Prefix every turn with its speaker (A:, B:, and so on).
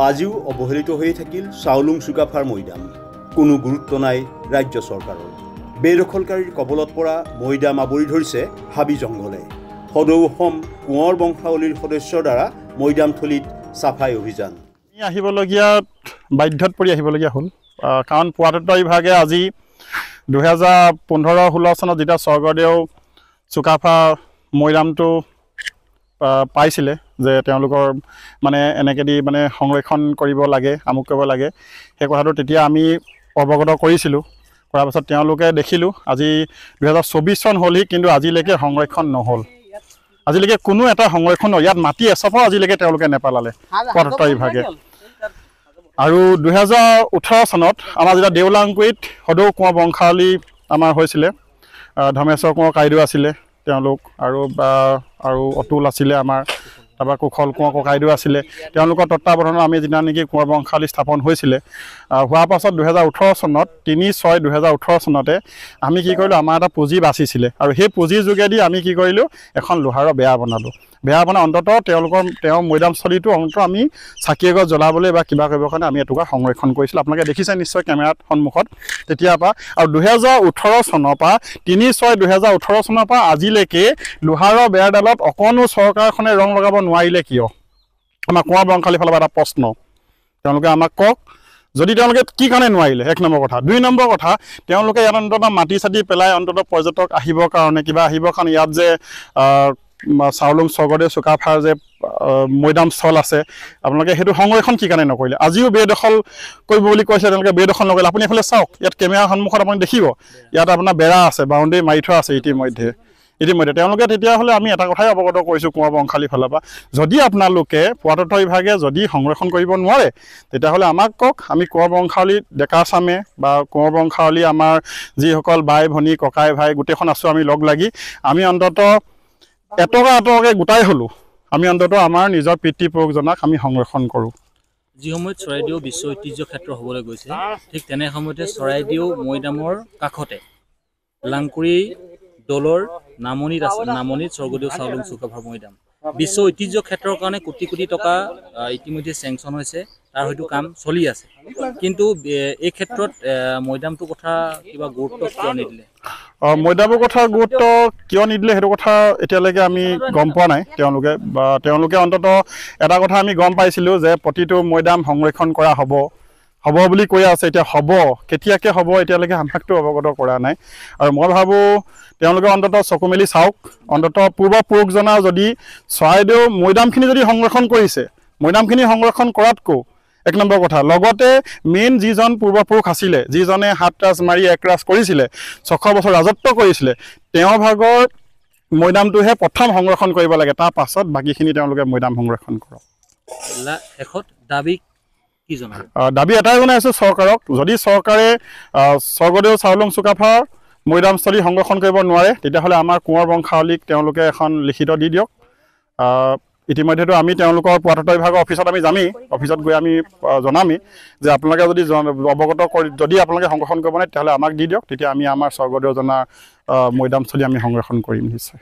A: আজিও অবহেলিত হয়ে থাকিল চাউলুং চুকাফাৰ মৈদাম। কোনো গুৰুত্ব নাই ৰাজ্য চৰকাৰৰ। বেদখলকাৰীৰ কবলত পৰা মৈদাম আৱৰি ধৰিছে হাবি জংঘলে। সদৌ অসম কোঁৱৰ বংশাৱলীৰ সদস্যৰ দ্বাৰা মৈদামথলীত চাফাই অভিযান
B: আহিবলগীয়া বাধ্যত পৰি আহিবলগীয়া হ'ল, কাৰণ পুৰাতত্ব বিভাগে আজি 2015-16 চনত যেতিয়া স্বৰ্গদেউ চুকাফা মৈদামটো পাইছিলে যে তেওঁলোকৰ মানে এনেকেদি মানে সংৰক্ষণ কৰিব লাগে, আমুক কৰিব লাগে, সেই কথাটো তেতিয়া আমি অৱগত কৰিছিলোঁ। কৰাৰ পাছত তেওঁলোকে দেখিলোঁ আজি 2024 চন হ'লহি, কিন্তু আজিলৈকে সংৰক্ষণ নহ'ল। আজিলৈকে কোনো এটা সংৰক্ষণ নহয়। ইয়াত মাটি এচপাও আজিলৈকে তেওঁলোকে নেপেলালে পুৰাতত্ব বিভাগে। আৰু 2018 চনত আমাৰ যেতিয়া দেউলাংগুৰিত সদৌ কোঁৱৰ বংশাৱলী আমাৰ হৈছিলে, ধৰ্মেশ্বৰ কোঁৱৰ কাইদেউ আছিলে তেওঁলোক, আৰু অতুল আছিলে আমাৰ, তাৰপৰা কুশল কোঁৱৰ ককাইদেউ আছিলে। তেওঁলোকৰ তত্ত্বাৱধানত আমি যেতিয়া নেকি কোঁৱৰ বংশাৱলী স্থাপন হৈছিলে, হোৱাৰ পাছত 2018 চনত 3/6/2018 চনতে আমি কি কৰিলোঁ, আমাৰ এটা পুঁজি বাচিছিলে, আৰু সেই পুঁজিৰ যোগেদি আমি কি কৰিলোঁ, এখন লোহাৰৰ বেৰা বনালোঁ। বেৰা বনাই অন্ততঃ তেওঁৰ মৈদামস্থলীটো অন্ততঃ আমি চাকি এগছ জ্বলাবলৈ বা কিবা কৰিবৰ কাৰণে আমি এটুকুৰা সংৰক্ষণ কৰিছিলোঁ। আপোনালোকে দেখিছে নিশ্চয় কেমেৰাত সন্মুখত তেতিয়াৰ পৰা। আৰু 2018 চনৰ পৰা 3/6/2018 চনৰ পৰা আজিলৈকে লোহাৰৰ বেৰডালত অকণো চৰকাৰখনে ৰং লগাব নোৱাৰিলে কিয়? আমাৰ কোঁৱৰ বংশাৱলীৰ ফালৰ পৰা এটা প্ৰশ্ন, তেওঁলোকে আমাক কওক, যদি তেওঁলোকে কি কাৰণে নোৱাৰিলে? 1 নম্বৰ কথা। 2 নম্বৰ কথা, তেওঁলোকে ইয়াত অন্ততঃ মাটি চাটি পেলাই অন্ততঃ পৰ্যটক আহিবৰ কাৰণে কিবা আহিবৰ কাৰণে ইয়াত যে চাউলুং স্বৰ্গদেউ চুকাফাৰ যে মৈদামস্থল আছে, আপোনালোকে সেইটো সংৰক্ষণ কি কাৰণে নকৰিলে? আজিও বেদখল কৰিব বুলি কৈছে, তেওঁলোকে বেদখল নকৰিলে। আপুনি এইফালে চাওক, ইয়াত কেমেৰাৰ সন্মুখত আপুনি দেখিব, ইয়াত আপোনাৰ বেৰা আছে, বাউণ্ডেৰী মাৰি থোৱা আছে ইতিমধ্যে তেওঁলোকে। তেতিয়াহ'লে আমি এটা কথাই অৱগত কৰিছোঁ কোঁৱৰ বংশাৱলীৰ ফালৰ পৰা, যদি আপোনালোকে পুৰাতত্ব বিভাগে যদি সংৰক্ষণ কৰিব নোৱাৰে, তেতিয়াহ'লে আমাক কওক। আমি কোঁৱৰ বংশাৱলী ডেকা চামে বা কোঁৱৰ বংশাৱলী আমাৰ যিসকল বাই ভনী ককাই ভাই গোটেইখন আছোঁ, আমি লগ লাগি আমি অন্ততঃ এটকাকৈ গোটাই হ'লোঁ আমি অন্ততঃ আমাৰ নিজৰ পিতৃপুৰুষজনাক আমি সংৰক্ষণ কৰোঁ।
C: যি সময়ত চৰাইদেউ বিশ্ব ঐতিহ্য ক্ষেত্ৰ হ'বলৈ গৈছে, ঠিক তেনে সময়তে চৰাইদেউ মৈদামৰ কাষতে লাংকুৰি দলৰ নামনিত স্বৰ্গদেউ চাউলুং চুকাফাৰ মৈদাম বিশ্ব ঐতিহ্য ক্ষেত্ৰৰ কাৰণে কোটি কোটি টকা ইতিমধ্যে চেংচন হৈছে, তাৰ হয়তো কাম চলি আছে। কিন্তু এই ক্ষেত্ৰত মৈদামটোৰ কথা কিবা গুৰুত্ব কিয় নিদিলে?
B: মৈদামৰ কথা গুৰুত্ব কিয় নিদিলে সেইটো কথা এতিয়ালৈকে আমি গম পোৱা নাই। তেওঁলোকে অন্ততঃ এটা কথা আমি গম পাইছিলোঁ যে প্ৰতিটো মৈদাম সংৰক্ষণ কৰা হ'ব বুলি কৈ আছে। এতিয়া হ'ব, কেতিয়াকৈ হ'ব এতিয়ালৈকে আমাকতো অৱগত কৰা নাই। আৰু মই ভাবোঁ তেওঁলোকে অন্ততঃ চকু মেলি চাওক, অন্ততঃ পূৰ্বপুৰুষজনা যদি চৰাইদেউ মৈদামখিনি যদি সংৰক্ষণ কৰিছে, মৈদামখিনি সংৰক্ষণ কৰাতকৈ 1 নম্বৰ কথা, লগতে মেইন যিজন পূৰ্বপুৰুষ আছিলে, যিজনে হাতৰাজ মাৰি একৰাজ কৰিছিলে, 600 বছৰ ৰাজত্ব কৰিছিলে, তেওঁৰ ভাগৰ মৈদামটোহে প্ৰথম সংৰক্ষণ কৰিব লাগে, তাৰ পাছত বাকীখিনি তেওঁলোকে মৈদাম সংৰক্ষণ কৰক।
C: শেষত দাবী কি জনাব?
B: দাবী এটাই জনাইছোঁ চৰকাৰক, যদি চৰকাৰে স্বৰ্গদেউ চাউলুং চুকাফাৰ মৈদামস্থলী সংৰক্ষণ কৰিব নোৱাৰে, তেতিয়াহ'লে আমাৰ কোঁৱৰ বংশাৱলীক তেওঁলোকে এখন লিখিত দি দিয়ক। ইতিমধ্যেতো আমি তেওঁলোকৰ পুৰাতত্ব বিভাগৰ অফিচত আমি যামেই, অফিচত গৈ আমি জনামেই যে আপোনালোকে যদি অৱগত কৰি যদি আপোনালোকে সংৰক্ষণ কৰিব নোৱাৰে, তেতিয়াহ'লে আমাক দি দিয়ক, তেতিয়া আমি আমাৰ স্বৰ্গদেউজনাৰ মৈদামস্থলী আমি সংৰক্ষণ কৰিম নিশ্চয়।